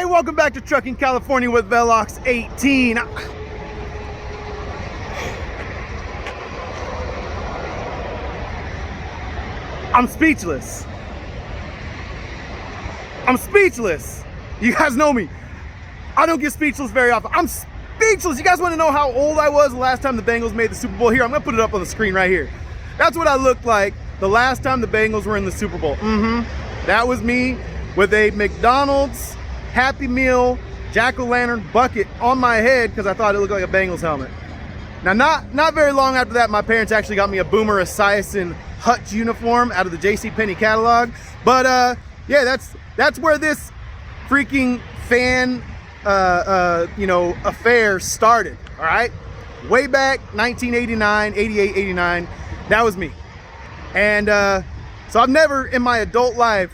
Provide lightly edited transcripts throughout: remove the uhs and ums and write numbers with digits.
welcome back to Trucking California with Velox 18. I'm speechless. You guys know me. I don't get speechless very often. I'm speechless. You guys want to know how old I was the last time the Bengals made the Super Bowl? Here, I'm going to put it up on the screen right here. That's what I looked like the last time the Bengals were in the Super Bowl. That was me with a McDonald's Happy Meal jack-o'-lantern bucket on my head because I thought it looked like a Bengals helmet. Now, not very long after that, my parents actually got me a Boomer Esiason Hutch uniform out of the JCPenney catalog. But yeah, that's where this freaking fan affair started. All right, way back 1989, 88, 89. That was me. And so I've never in my adult life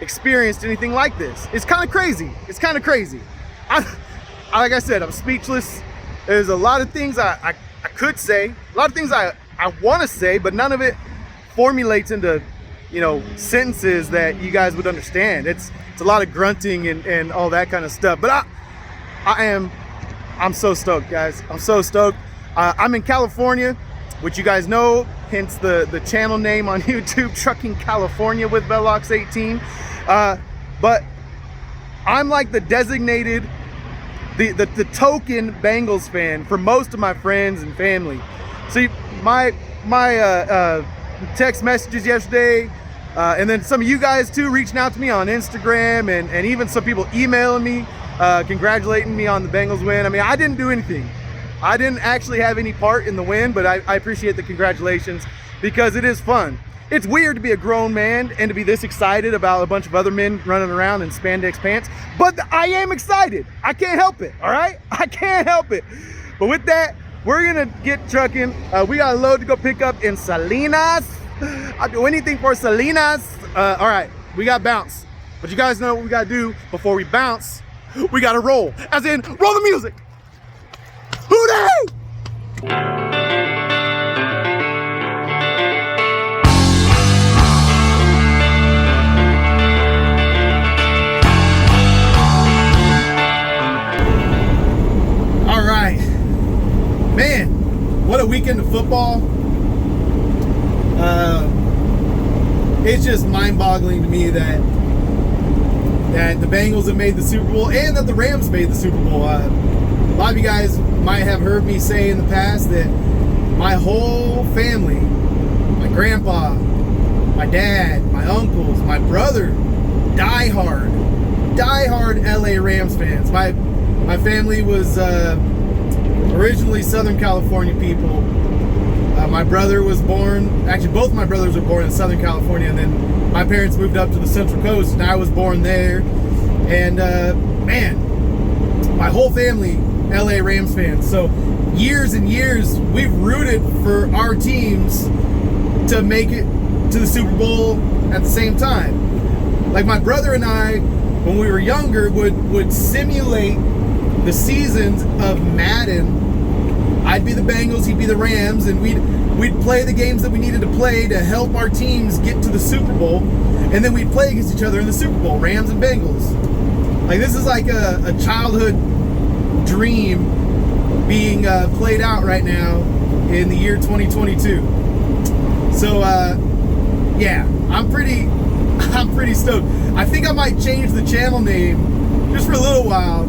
experienced anything like this. It's kind of crazy. Like I said, I'm speechless. There's a lot of things I could say, a lot of things I want to say, but none of it formulates into, sentences that you guys would understand. It's a lot of grunting and all that kind of stuff. But I'm so stoked, guys. I'm so stoked. I'm in California, which you guys know, hence the channel name on YouTube, Trucking California with Velox 18. But I'm like the designated, the token Bengals fan for most of my friends and family. See, my text messages yesterday, and then some of you guys too reaching out to me on Instagram, and even some people emailing me, congratulating me on the Bengals win. I mean, I didn't do anything. I didn't actually have any part in the win, but I appreciate the congratulations because it is fun. It's weird to be a grown man and to be this excited about a bunch of other men running around in spandex pants, but I am excited. I can't help it, all right? I can't help it. But with that, we're gonna get trucking. We got a load to go pick up in Salinas. I'll do anything for Salinas. All right, we got bounce. But you guys know what we gotta do before we bounce. We gotta roll, as in roll the music. Hootie! Man, what a weekend of football. It's just mind-boggling to me that the Bengals have made the Super Bowl and that the Rams made the Super Bowl. A lot of you guys might have heard me say in the past that my whole family, my grandpa, my dad, my uncles, my brother, diehard LA Rams fans. My family was originally Southern California people. My brother was born, actually both my brothers were born in Southern California, and then my parents moved up to the Central Coast and I was born there. And man, my whole family LA Rams fans. So years and years we've rooted for our teams to make it to the Super Bowl at the same time. Like my brother and I, when we were younger, would simulate the seasons of Madden. I'd be the Bengals, he'd be the Rams, and we'd play the games that we needed to play to help our teams get to the Super Bowl, and then we'd play against each other in the Super Bowl, Rams and Bengals. Like, this is like a childhood dream being played out right now in the year 2022. So yeah, I'm pretty stoked. I think I might change the channel name just for a little while,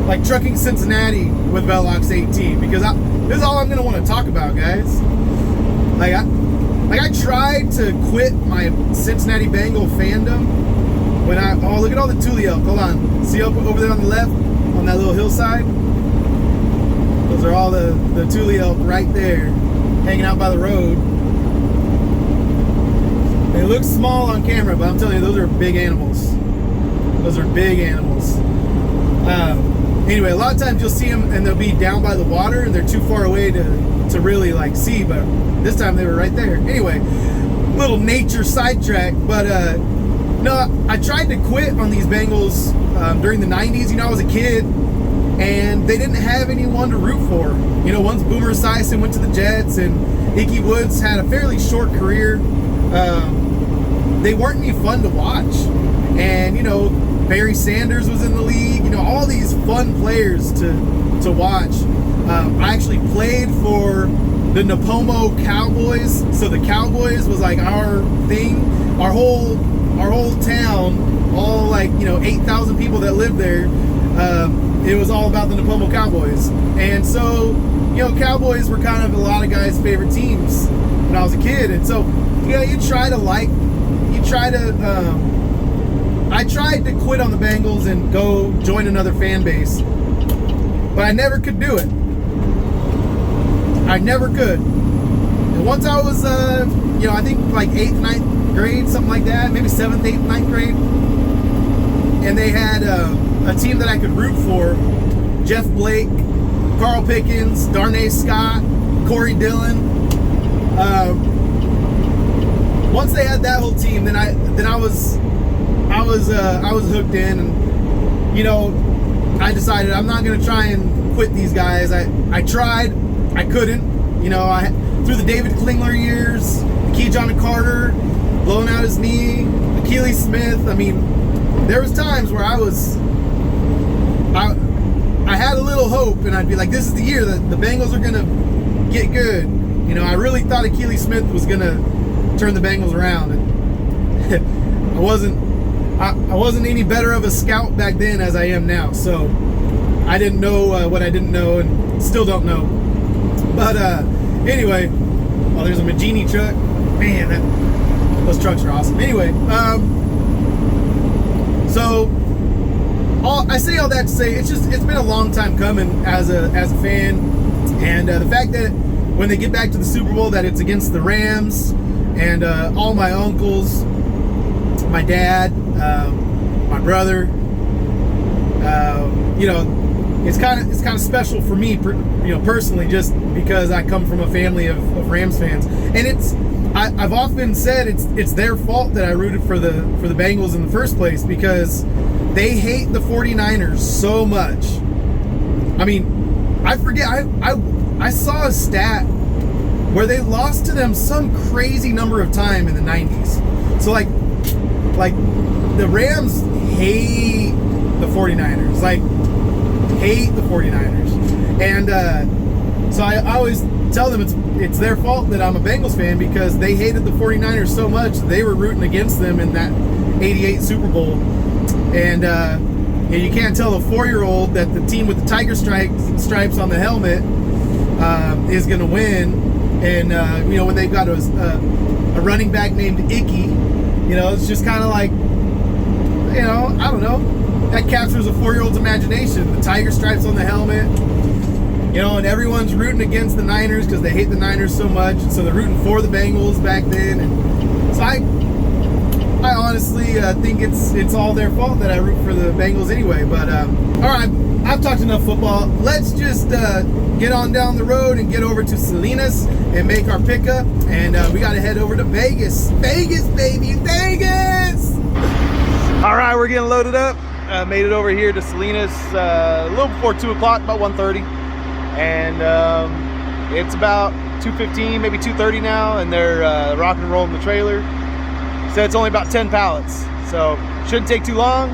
like Trucking Cincinnati with Velox 18, because this is all I'm gonna want to talk about, guys. I tried to quit my Cincinnati Bengal fandom when look at all the Thule elk. Hold on, see up over there on the left, on that little hillside? Those are all the Thule elk right there, hanging out by the road. They look small on camera, but I'm telling you, those are big animals. Those are big animals. Anyway, a lot of times you'll see them and they'll be down by the water and they're too far away to really like see, but this time they were right there. Anyway, little nature sidetrack, but no, I tried to quit on these Bengals during the 90s. I was a kid and they didn't have anyone to root for. Once Boomer Esiason went to the Jets and Ickey Woods had a fairly short career, they weren't any fun to watch. And, you know, Barry Sanders was in the league. You know, all these fun players to watch. I actually played for the Napomo Cowboys. So the Cowboys was like our thing. Our whole town, all like, you know, 8,000 people that lived there. It was all about the Napomo Cowboys. And so, you know, Cowboys were kind of a lot of guys' favorite teams when I was a kid. And so, you know, I tried to quit on the Bengals and go join another fan base, but I never could do it. I never could. And once I was, you know, I think like 8th, 9th grade, something like that, maybe 7th, 8th, 9th grade, and they had a team that I could root for: Jeff Blake, Carl Pickens, Darnay Scott, Corey Dillon. Once they had that whole team, then I was hooked in, and, you know, I decided I'm not going to try and quit these guys. I tried, I couldn't. You know, through the David Klingler years, Keyshawn Carter blowing out his knee, Achilles Smith. I mean, there was times where I had a little hope, and I'd be like, this is the year that the Bengals are going to get good. You know, I really thought Achilles Smith was going to turn the Bengals around. And I wasn't any better of a scout back then as I am now. So I didn't know what I didn't know, and still don't know. But anyway, oh, there's a Magini truck. Man, those trucks are awesome. Anyway, so I say all that to say it's been a long time coming as a fan, and the fact that when they get back to the Super Bowl, that it's against the Rams, and all my uncles, my dad, my brother, you know, it's kind of special for me, you know, personally, just because I come from a family of Rams fans, and I've often said it's their fault that I rooted for the Bengals in the first place, because they hate the 49ers so much. I mean, I forget, I saw a stat where they lost to them some crazy number of time in the 90s. So like the Rams hate the 49ers, like hate the 49ers. And so I always tell them it's their fault that I'm a Bengals fan, because they hated the 49ers so much they were rooting against them in that 88 Super Bowl. And you can't tell a 4-year-old that the team with the tiger stripes on the helmet is going to win. And you know, when they've got a running back named Icky, you know, it's just kind of like, you know, I don't know, that captures a 4-year-old's imagination. The tiger stripes on the helmet, you know, and everyone's rooting against the Niners because they hate the Niners so much, and so they're rooting for the Bengals back then. And so I honestly think it's all their fault that I root for the Bengals anyway. But all right, I've talked enough football. Let's just get on down the road and get over to Salinas and make our pickup. And we got to head over to Vegas. Vegas, baby, Vegas! All right, we're getting loaded up. Made it over here to Salinas a little before 2 o'clock, about 1:30. And it's about 2:15, maybe 2:30 now, and they're rocking and rolling the trailer. So it's only about 10 pallets, so shouldn't take too long,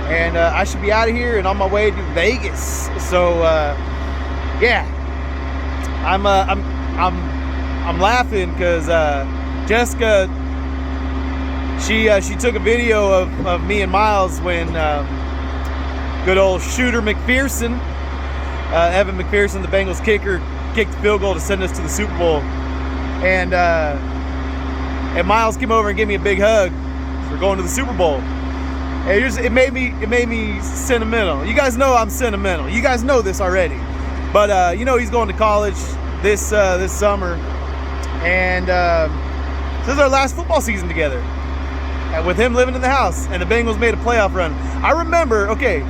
and I should be out of here and on my way to Vegas. So yeah, I'm laughing because Jessica, she took a video of me and Miles when good old shooter McPherson, Evan McPherson, the Bengals kicker, kicked the field goal to send us to the Super Bowl, and Miles came over and gave me a big hug for going to the Super Bowl. And it made me sentimental. You guys know I'm sentimental. You guys know this already. But you know, he's going to college this summer, and this is our last football season together, with him living in the house, and the Bengals made a playoff run. I remember, okay,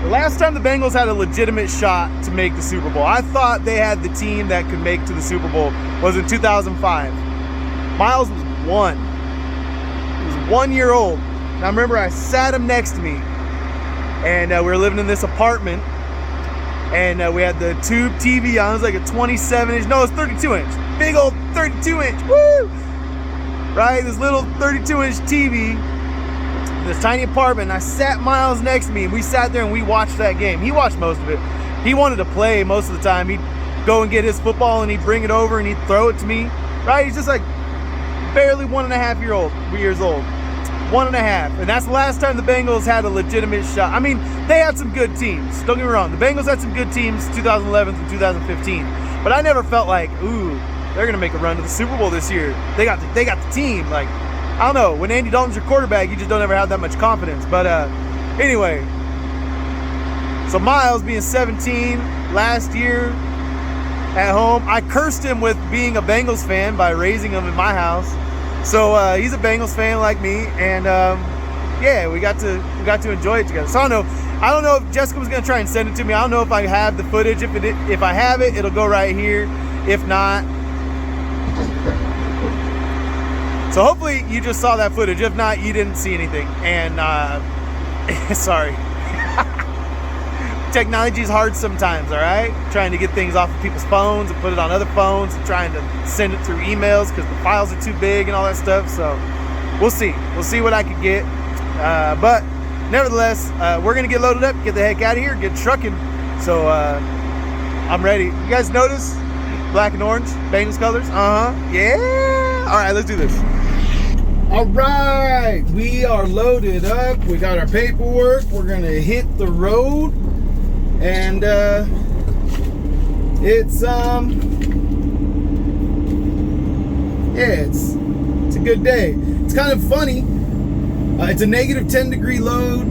the last time the Bengals had a legitimate shot to make the Super Bowl, I thought they had the team that could make to the Super Bowl, was in 2005. Miles was 1. He was 1 year old. And I remember I sat him next to me, and we were living in this apartment, and we had the tube TV on. It was like a 27-inch, no, it's 32-inch. Big old 32-inch, woo! Right, this little 32-inch TV. in this tiny apartment, and I sat Miles next to me, and we sat there and we watched that game. He watched most of it. He wanted to play most of the time. He'd go and get his football, and he'd bring it over, and he'd throw it to me. Right? He's just like barely 1.5 years old. 1.5. And that's the last time the Bengals had a legitimate shot. I mean, they had some good teams. Don't get me wrong. The Bengals had some good teams 2011 through 2015. But I never felt like, ooh, they're going to make a run to the Super Bowl this year. They got the team. Like, I don't know. When Andy Dalton's your quarterback, you just don't ever have that much confidence. But anyway, so Miles being 17 last year at home, I cursed him with being a Bengals fan by raising him in my house. So he's a Bengals fan like me, and yeah, we got to enjoy it together. So I don't know if Jessica was gonna try and send it to me. I don't know if I have the footage. If I have it, it'll go right here. If not, so hopefully you just saw that footage. If not, you didn't see anything. And sorry. Technology is hard sometimes, all right? Trying to get things off of people's phones and put it on other phones and trying to send it through emails because the files are too big and all that stuff. So we'll see. We'll see what I can get. But nevertheless, we're going to get loaded up, get the heck out of here, get trucking. So I'm ready. You guys notice? Black and orange, Bengals colors. Yeah. All right, let's do this. All right, we are loaded up. We got our paperwork. We're going to hit the road. And it's yeah, it's a good day. It's kind of funny. It's a negative 10-degree load.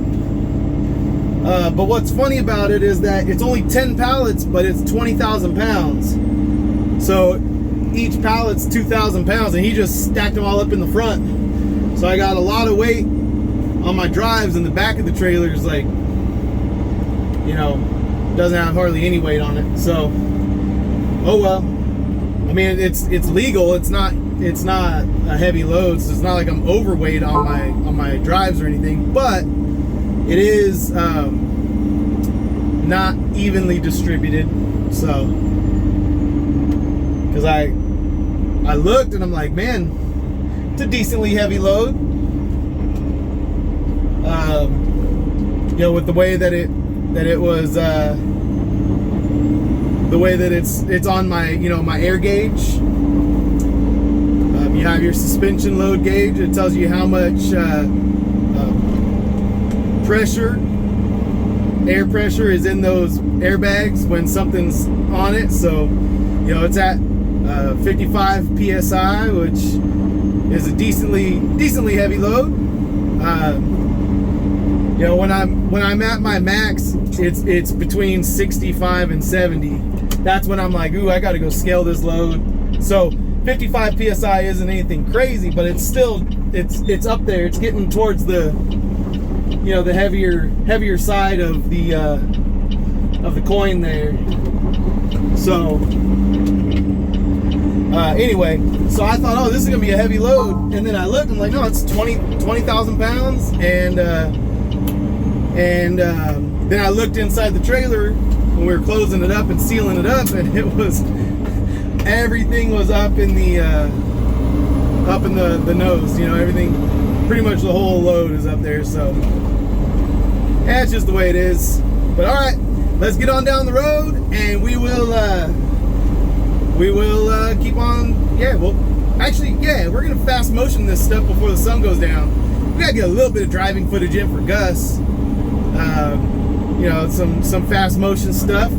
But what's funny about it is that it's only 10 pallets, but it's 20,000 pounds. So each pallet's 2,000 pounds, and he just stacked them all up in the front. So I got a lot of weight on my drives, and the back of the trailer is like, you know, doesn't have hardly any weight on it. So, oh well. I mean, it's legal. It's not a heavy load, so it's not like I'm overweight on my drives or anything. But it is not evenly distributed. So, because I looked and I'm like, man, it's a decently heavy load. You know, with the way that it was, the way that it's on my, you know, my air gauge. You have your suspension load gauge. It tells you how much air pressure is in those airbags when something's on it. So, you know, it's at 55 psi, which is a decently heavy load. You know, when I'm at my max, it's between 65 and 70. That's when I'm like, ooh, I got to go scale this load. So 55 psi isn't anything crazy, but it's still it's up there. It's getting towards the, you know, the heavier side of the coin there. So anyway, so I thought, oh, this is gonna be a heavy load, and then I looked, I'm like, no, it's 20,000 pounds, and then I looked inside the trailer when we were closing it up and sealing it up, and it was, everything was up in the nose, you know, everything, pretty much the whole load is up there. So that's just the way it is. But all right, let's get on down the road, and we will keep on. Yeah, well, actually, yeah, we're gonna fast motion this stuff before the sun goes down. We gotta get a little bit of driving footage in for Gus. You know, some fast motion stuff.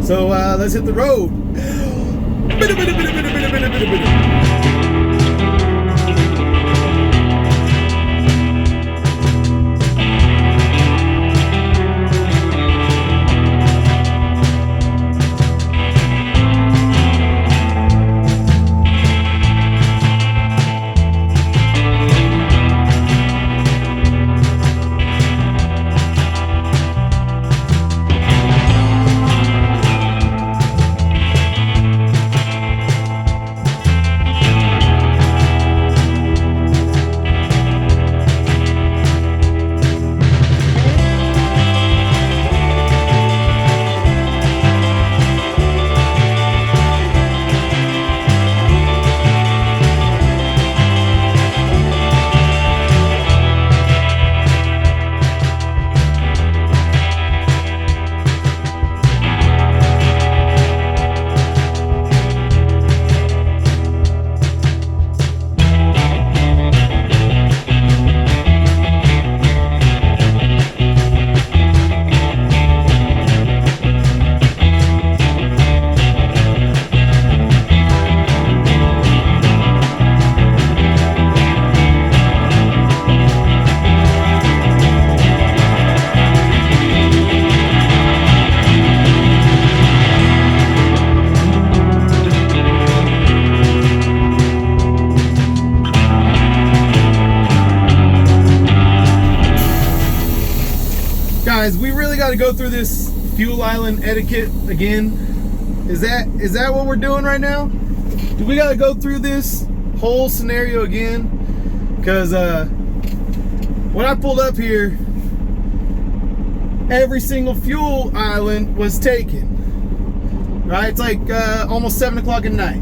So let's hit the road. Guys, we really got to go through this fuel island etiquette again. Is that what we're doing right now? Do we got to go through this whole scenario again? Because when I pulled up here, every single fuel island was taken. Right? It's like almost 7 o'clock at night.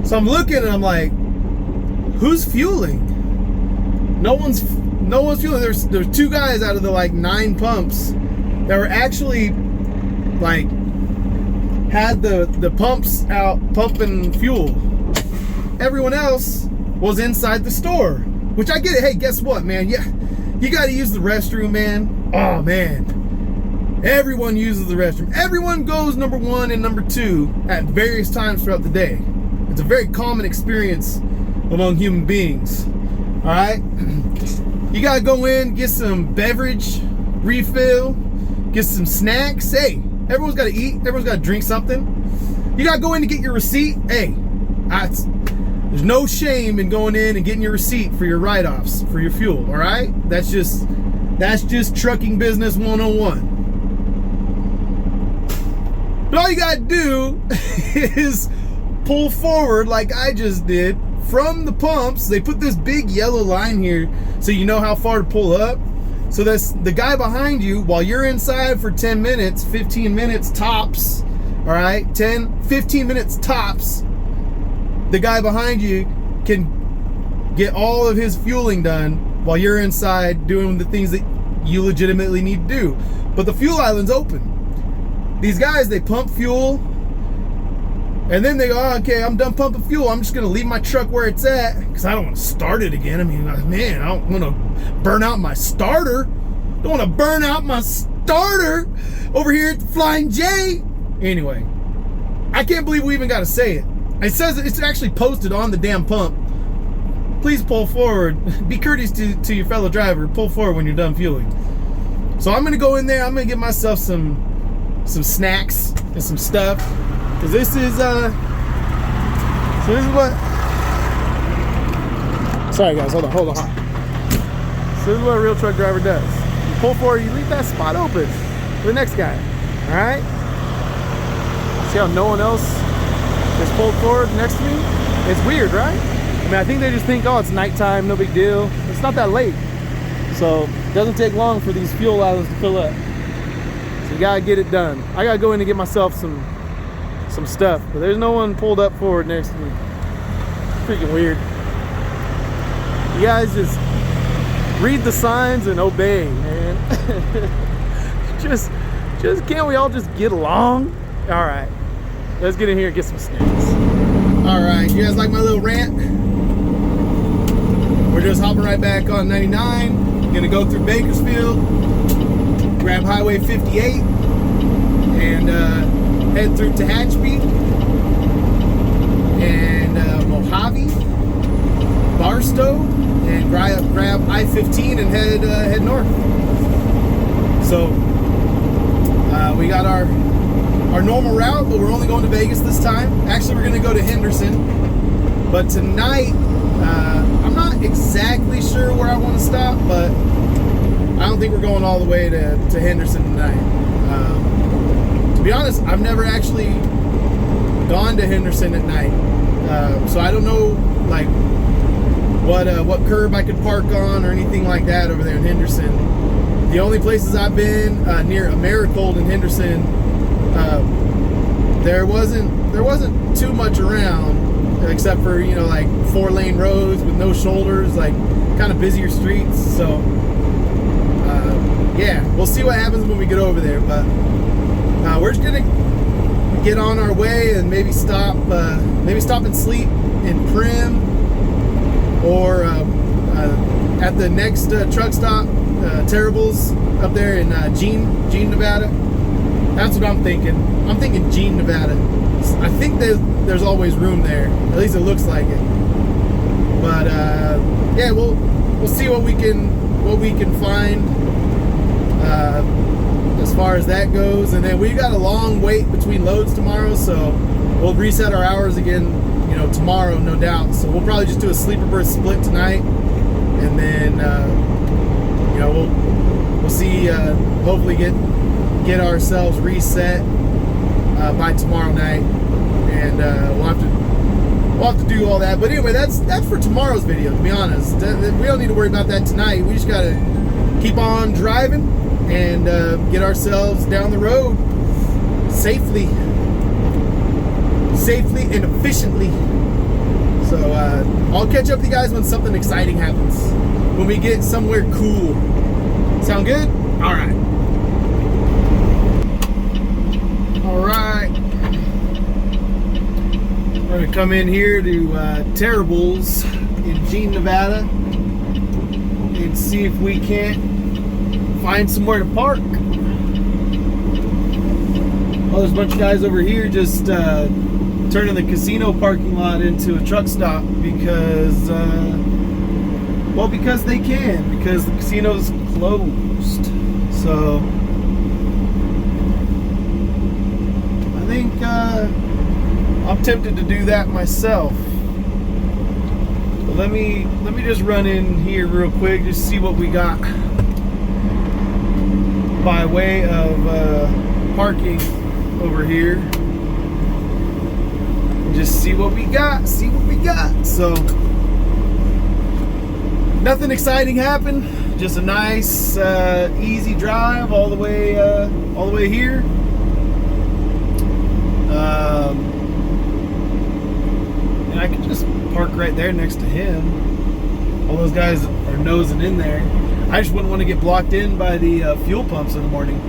So I'm looking and I'm like, who's fueling? No one's fueling. There's 2 guys out of the like 9 pumps that were actually like had the pumps out pumping fuel. Everyone else was inside the store, which I get it. Hey, guess what, man? Yeah, you got to use the restroom, man. Oh man, everyone uses the restroom. Everyone goes number 1 and number 2 at various times throughout the day. It's a very common experience among human beings. All right, you got to go in, get some beverage refill, get some snacks. Hey, everyone's got to eat. Everyone's got to drink something. You got to go in to get your receipt. Hey, there's no shame in going in and getting your receipt for your write-offs for your fuel. All right, that's just trucking business 101. But all you got to do is pull forward like I just did from the pumps. They put this big yellow line here so you know how far to pull up. So that's the guy behind you while you're inside for 10 minutes, 15 minutes tops. All right, 10, 15 minutes tops. The guy behind you can get all of his fueling done while you're inside doing the things that you legitimately need to do. But the fuel island's open. These guys, they pump fuel and then they go, oh, okay, I'm done pumping fuel. I'm just going to leave my truck where it's at because I don't want to start it again. I mean, man, I don't want to burn out my starter. Don't want to burn out my starter over here at the Flying J. Anyway, I can't believe we even got to say it. It says it's actually posted on the damn pump. Please pull forward. Be courteous to your fellow driver. Pull forward when you're done fueling. So I'm going to go in there. I'm going to get myself some snacks and some stuff. Because this is what... Sorry guys, hold on. So this is what a real truck driver does. You pull forward, you leave that spot open for the next guy. All right? See how no one else is pulled forward next to me? It's weird, right? I mean, I think they just think, oh, it's nighttime, no big deal. It's not that late. So it doesn't take long for these fuel islands to fill up. So you gotta get it done. I gotta go in and get myself some stuff, but there's no one pulled up forward next to me. It's freaking weird. You guys just read the signs and obey, man. just can't we all just get along? All right, let's get in here and get some snacks. All right, you guys like my little rant? We're just hopping right back on 99. Gonna go through Bakersfield, grab Highway 58, and head through Tehachapi and Mojave, Barstow, and grab I-15 and head north. So we got our normal route, but we're only going to Vegas this time. Actually, we're going to go to Henderson, but tonight I'm not exactly sure where I want to stop, but I don't think we're going all the way to Henderson tonight. To be honest, I've never actually gone to Henderson at night, so I don't know like what curb I could park on or anything like that over there in Henderson. The only places I've been near Americold in Henderson, there wasn't too much around except for, you know, like 4-lane roads with no shoulders, like kind of busier streets. So yeah, we'll see what happens when we get over there, but we're just gonna get on our way and maybe stop and sleep in Prim or at the next truck stop, Terribles up there in Jean, Nevada. That's what I'm thinking. I'm thinking Jean, Nevada. I think there's always room there. At least it looks like it. But yeah, we'll see what we can find as far as that goes. And then we got a long wait between loads tomorrow, so we'll reset our hours again, you know, tomorrow, no doubt. So we'll probably just do a sleeper berth split tonight, and then you know, we'll see hopefully get ourselves reset by tomorrow night, and we'll have to do all that. But anyway, that's for tomorrow's video, to be honest. We don't need to worry about that tonight. We just gotta keep on driving and get ourselves down the road safely and efficiently. So I'll catch up with you guys when something exciting happens, when we get somewhere cool. Sound good? All right. We're gonna come in here to Terrible's in Jean, Nevada, and see if we can't find somewhere to park. Oh, there's a bunch of guys over here just turning the casino parking lot into a truck stop because, well, because they can, because the casino's closed. So I think I'm tempted to do that myself. But let me just run in here real quick, just see what we got by way of parking over here. Just see what we got. So nothing exciting happened. Just a nice, easy drive all the way here. And I can just park right there next to him. All those guys are nosing in there. I just wouldn't want to get blocked in by the fuel pumps in the morning.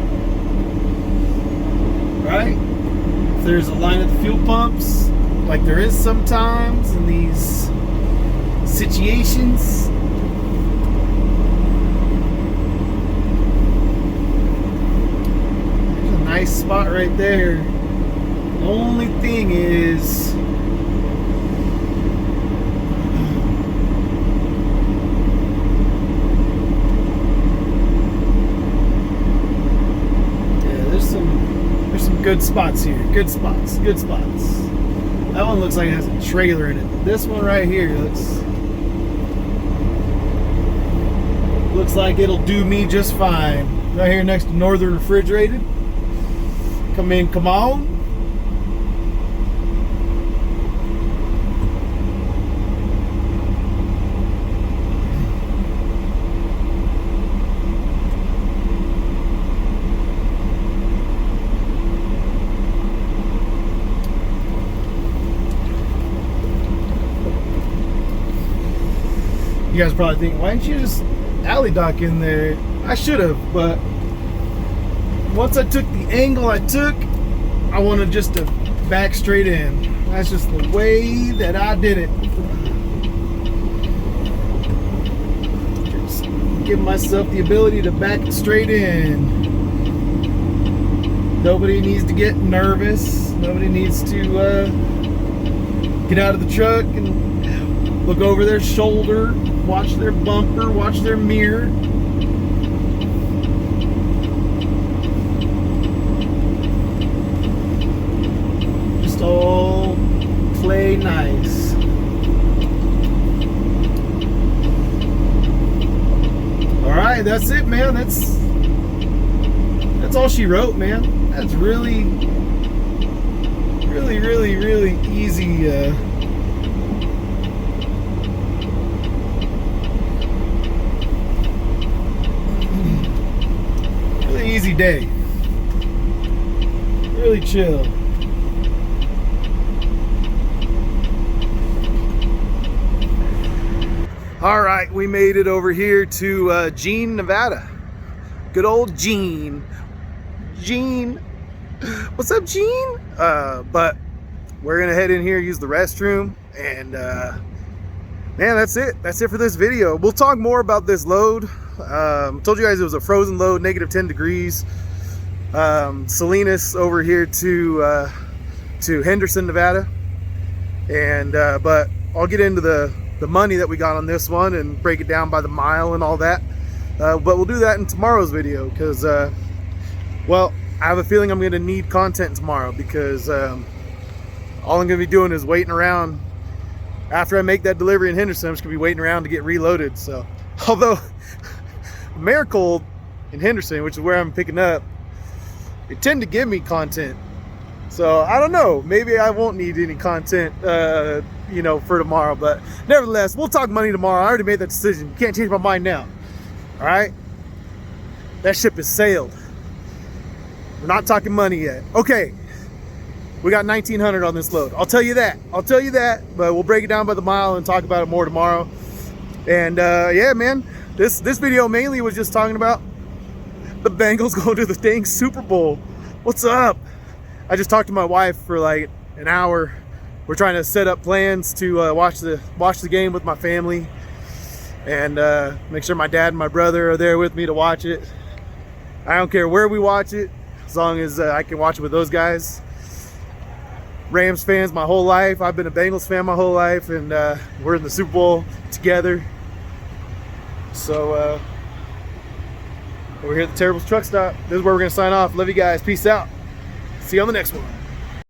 Right? If there's a line at the fuel pumps, like there is sometimes in these situations, there's a nice spot right there. The only thing is, there's some good spots here. Good spots. That one looks like it has a trailer in it. This one right here looks like it'll do me just fine. Right here next to Northern Refrigerated. Come on. You guys probably think, why didn't you just alley dock in there? I should have, but once I took the angle I took, I wanted just to back straight in. That's just the way that I did it. Just give myself the ability to back it straight in. Nobody needs to get nervous. Nobody needs to get out of the truck and look over their shoulder, watch their bumper, watch their mirror. Just all play nice. All right, that's it, man. That's all she wrote, man. That's really easy. Easy day. Really chill. All right, we made it over here to Jean, Nevada. Good old Jean. What's up, Jean? But we're gonna head in here, use the restroom, and man, that's it. That's it for this video. We'll talk more about this load. Told you guys it was a frozen load, negative 10 degrees. Salinas over here to Henderson, Nevada, and but I'll get into the money that we got on this one and break it down by the mile and all that. But we'll do that in tomorrow's video because, well, I have a feeling I'm going to need content tomorrow because all I'm going to be doing is waiting around. After I make that delivery in Henderson, I'm just going to be waiting around to get reloaded. So, although Miracle in Henderson, which is where I'm picking up, they tend to give me content. So I don't know, maybe I won't need any content, you know, for tomorrow. But nevertheless, we'll talk money tomorrow. I already made that decision. You can't change my mind now. All right, that ship has sailed. We're not talking money yet. Okay, we got 1,900 on this load. I'll tell you that. But we'll break it down by the mile and talk about it more tomorrow. And yeah, man, this video mainly was just talking about the Bengals going to the dang Super Bowl. What's up? I just talked to my wife for like an hour. We're trying to set up plans to watch the game with my family, and make sure my dad and my brother are there with me to watch it. I don't care where we watch it, as long as I can watch it with those guys. Rams fans my whole life. I've been a Bengals fan my whole life, and we're in the Super Bowl together. So we're here at the Terribles truck stop. This is where we're gonna sign off. Love you guys. Peace out. See you on the next one.